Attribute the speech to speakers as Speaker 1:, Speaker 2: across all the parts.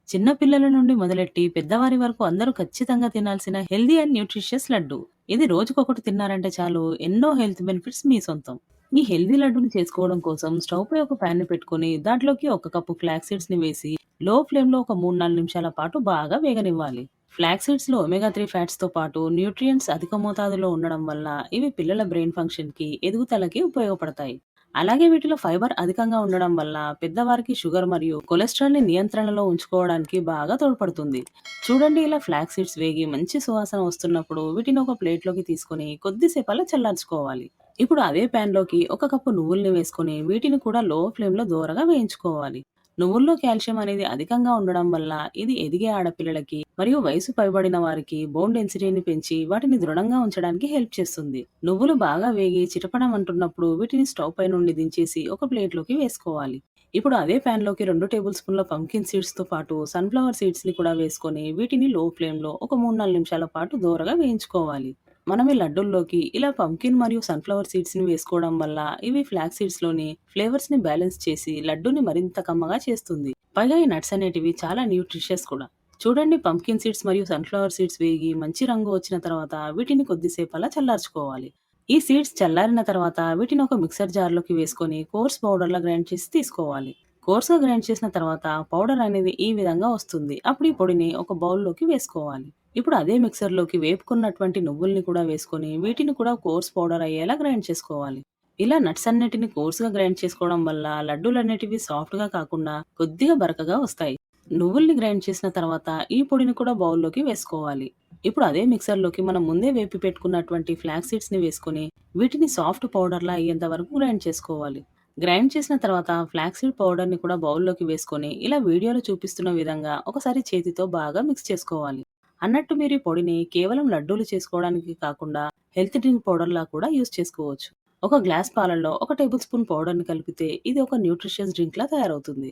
Speaker 1: చిన్న పిల్లల నుండి మొదలెట్టి పెద్దవారి వరకు అందరూ ఖచ్చితంగా తినాల్సిన హెల్దీ అండ్ న్యూట్రిషియస్ లడ్డు. ఇది రోజుకొకటి తిన్నారంటే చాలు ఎన్నో హెల్త్ బెనిఫిట్స్ మీ సొంతం. ఈ హెల్దీ లడ్డూని చేసుకోవడం కోసం స్టవ్ పై ఒక ప్యాన్ ని పెట్టుకొని దాంట్లోకి ఒక కప్పు ఫ్లాక్స్ సీడ్స్ ని వేసి లో ఫ్లేమ్ లో ఒక 3-4 నిమిషాల పాటు బాగా వేగనివ్వాలి. ఫ్లాక్స్ సీడ్స్ లో ఒమేగా 3 ఫ్యాట్స్ తో పాటు న్యూట్రియంట్స్ అధిక మోతాదులో ఉండడం వల్ల ఇవి పిల్లల బ్రెయిన్ ఫంక్షన్ కి ఎదుగుదలకి ఉపయోగపడతాయి. అలాగే వీటిలో ఫైబర్ అధికంగా ఉండడం వల్ల పెద్దవారికి షుగర్ మరియు కొలెస్ట్రాల్ ని నియంత్రణలో ఉంచుకోవడానికి బాగా తోడ్పడుతుంది. చూడండి, ఇలా ఫ్లాక్స్ సీడ్స్ వేగి మంచి సువాసన వస్తున్నప్పుడు వీటిని ఒక ప్లేట్లోకి తీసుకొని కొద్దిసేపు అలా చల్లార్చుకోవాలి. ఇప్పుడు అదే ప్యాన్ లోకి ఒక కప్పు నువ్వుల్ని వేసుకొని వీటిని కూడా లో ఫ్లేమ్ లో దోరగా వేయించుకోవాలి. నువ్వుల్లో కాల్షియం అనేది అధికంగా ఉండడం వల్ల ఇది ఎదిగే ఆడపిల్లలకి మరియు వయసు పైబడిన వారికి బోన్ డెన్సిటీని పెంచి వాటిని దృఢంగా ఉంచడానికి హెల్ప్ చేస్తుంది. నువ్వులు బాగా వేగి చిటపడం అంటున్నప్పుడు వీటిని స్టవ్ పై నుండి దించేసి ఒక ప్లేట్లోకి వేసుకోవాలి. ఇప్పుడు అదే ప్యాన్ లోకి 2 టేబుల్ స్పూన్ల పంకిన్ సీడ్స్ తో పాటు సన్ఫ్లవర్ సీడ్స్ ని కూడా వేసుకొని వీటిని లో ఫ్లేమ్ లో ఒక 3-4 నిమిషాల పాటు దోరగా వేయించుకోవాలి. మనం ఈ లడ్డూల్లోకి ఇలా పంకిన్ మరియు సన్‌ఫ్లవర్ సీడ్స్‌ని వేసుకోవడం వల్ల ఇవి ఫ్లాక్స్ సీడ్స్‌లోని ఫ్లేవర్స్‌ని బ్యాలెన్స్ చేసి లడ్డూని మరింత కమ్మగా చేస్తుంది. పైగా ఈ నట్స్ అనేటివి చాలా న్యూట్రిషియస్ కూడా. చూడండి, పంకిన్ సీడ్స్ మరియు సన్‌ఫ్లవర్ సీడ్స్ వేగి మంచి రంగు వచ్చిన తర్వాత వీటిని కొద్దిసేపు అలా చల్లార్చుకోవాలి. ఈ సీడ్స్ చల్లారిన తర్వాత వీటిని ఒక మిక్సర్ జార్‌లోకి వేసుకొని కోర్స్ పౌడర్‌లా గ్రైండ్ చేసి తీసుకోవాలి. కోర్స్‌గా గ్రైండ్ చేసిన తర్వాత పౌడర్ అనేది ఈ విధంగా వస్తుంది. అప్పుడు ఈ పొడిని ఒక బౌల్‌లోకి వేసుకోవాలి. ఇప్పుడు అదే మిక్సర్‌లోకి వేపుకున్నటువంటి నువ్వుల్ని కూడా వేసుకొని వీటిని కూడా కోర్స్ పౌడర్ అయ్యేలా గ్రైండ్ చేసుకోవాలి. ఇలా నట్స్ అన్నిటిని కోర్స్‌గా గ్రైండ్ చేసుకోవడం వల్ల లడ్డూలనేటివి సాఫ్ట్‌గా కాకుండా కొద్దిగా బరకగా వస్తాయి. నువ్వుల్ని గ్రైండ్ చేసిన తర్వాత ఈ పొడిని కూడా బౌల్‌లోకి వేసుకోవాలి. ఇప్పుడు అదే మిక్సర్‌లోకి మనం ముందే వేపి పెట్టుకున్నటువంటి ఫ్లాక్స్ సీడ్స్‌ని వేసుకొని వీటిని సాఫ్ట్ పౌడర్‌లా అయ్యేంత వరకు గ్రైండ్ చేసుకోవాలి. గ్రైండ్ చేసిన తర్వాత ఫ్లాక్స్ సీడ్ పౌడర్‌ని కూడా బౌల్‌లోకి వేసుకొని ఇలా వీడియోలో చూపిస్తున్న విధంగా ఒకసారి చేతితో బాగా మిక్స్ చేసుకోవాలి. అన్నట్టు మీరు ఈ పొడిని కేవలం లడ్డూలు చేసుకోవడానికి కాకుండా హెల్త్ డ్రింక్ పౌడర్‌లా కూడా యూజ్ చేసుకోవచ్చు. ఒక గ్లాస్ పాలల్లో ఒక టేబుల్ స్పూన్ పౌడర్‌ని కలిపితే ఇది ఒక న్యూట్రిషియస్ డ్రింక్‌లా తయారవుతుంది.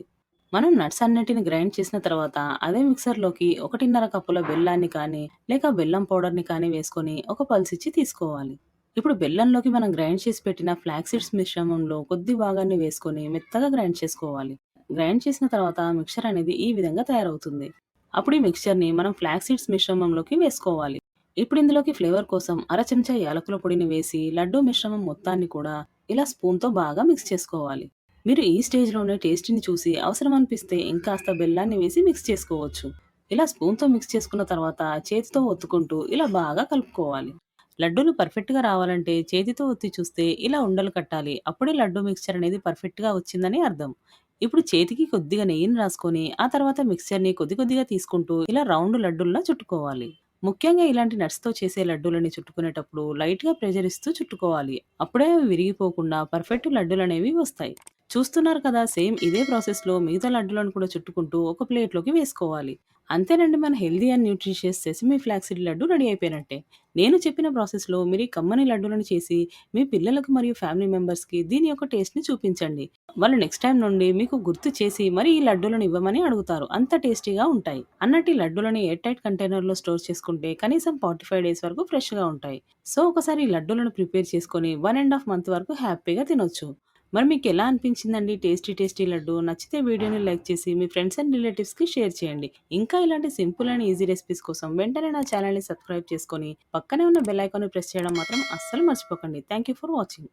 Speaker 1: మనం నట్స్ అన్నిటిని గ్రైండ్ చేసిన తర్వాత అదే మిక్సర్‌లోకి 1.5 కప్పుల బెల్లాన్ని కానీ, లేక బెల్లం పౌడర్‌ని కానీ వేసుకొని ఒక పల్స్ ఇచ్చి తీసుకోవాలి. ఇప్పుడు బెల్లంలోకి మనం గ్రైండ్ చేసి పెట్టిన ఫ్లాక్స్ సీడ్స్ మిశ్రమంలో కొద్ది భాగాన్ని వేసుకొని మెత్తగా గ్రైండ్ చేసుకోవాలి. గ్రైండ్ చేసిన తర్వాత మిక్చర్ అనేది ఈ విధంగా తయారవుతుంది. అప్పుడు ఈ మిక్చర్‌ని మనం ఫ్లాక్స్ సీడ్స్ మిశ్రమంలోకి వేసుకోవాలి. ఇప్పుడు ఇందులోకి ఫ్లేవర్ కోసం అర చెంచా యాలకుల పొడిని వేసి లడ్డూ మిశ్రమం మొత్తాన్ని కూడా ఇలా స్పూన్‌తో బాగా మిక్స్ చేసుకోవాలి. మీరు ఈ స్టేజ్‌లోనే టేస్ట్‌ని చూసి అవసరం అనిపిస్తే ఇంకాస్త బెల్లాన్ని వేసి మిక్స్ చేసుకోవచ్చు. ఇలా స్పూన్‌తో మిక్స్ చేసుకున్న తర్వాత చేతితో ఒత్తుకుంటూ ఇలా బాగా కలుపుకోవాలి. లడ్డూలు పర్ఫెక్ట్‌గా రావాలంటే చేతితో ఒత్తి చూస్తే ఇలా ఉండలు కట్టాలి. అప్పుడే లడ్డూ మిక్స్చర్ అనేది పర్ఫెక్ట్‌గా వచ్చిందని అర్థం. ఇప్పుడు చేతికి కొద్దిగా నెయ్యిని రాసుకొని ఆ తర్వాత మిక్స్చర్‌ని కొద్ది కొద్దిగా తీసుకుంటూ ఇలా రౌండ్ లడ్డూల్లా చుట్టుకోవాలి. ముఖ్యంగా ఇలాంటి నట్స్‌తో చేసే లడ్డూలని చుట్టుకునేటప్పుడు లైట్‌గా ప్రెషర్ ఇస్తూ చుట్టుకోవాలి. అప్పుడే అవి విరిగిపోకుండా పర్ఫెక్ట్ లడ్డూలనేవి వస్తాయి. చూస్తున్నారు కదా, సేమ్ ఇదే ప్రాసెస్‌లో మిగతా లడ్డూలను కూడా చుట్టుకుంటూ ఒక ప్లేట్‌లోకి వేసుకోవాలి. అంతేనండి, మన healthy and nutritious sesame flaxseed laddu ready అయిపోయినట్టే. నేను చెప్పిన ప్రాసెస్‌లో మీరు ఈ కమ్మని లడ్డూలను చేసి మీ పిల్లలకు మరియు ఫ్యామిలీ మెంబర్స్‌కి దీని యొక్క టేస్ట్‌ని చూపించండి. వాళ్ళు నెక్స్ట్ టైమ్ నుండి మీకు గుర్తు చేసి మరి ఈ లడ్డూలను ఇవ్వమని అడుగుతారు. అంత టేస్టీగా ఉంటాయి. అన్నట్టు ఈ లడ్డూలని ఎయిర్ టైట్ కంటైనర్‌లో స్టోర్ చేసుకుంటే కనీసం 45 డేస్ వరకు ఫ్రెష్‌గా ఉంటాయి. సో ఒకసారి ఈ లడ్డూలను ప్రిపేర్ చేసుకొని 1½ మంత్ వరకు హ్యాపీగా తినొచ్చు. మరి మీకెలా అనిపించిందండి టేస్టీ టేస్టీ లడ్డు? నచ్చితే వీడియోని లైక్ చేసి మీ ఫ్రెండ్స్ అండ్ రిలేటివ్స్‌కి షేర్ చేయండి. ఇంకా ఇలాంటి సింపుల్ అండ్ ఈజీ రెసిపీస్ కోసం వెంటనే నా ఛానెల్‌ని సబ్స్క్రైబ్ చేసుకొని పక్కనే ఉన్న బెల్ ఐకాన్‌ని ప్రెస్ చేయడం మాత్రం అస్సలు మర్చిపోకండి. Thank you for watching.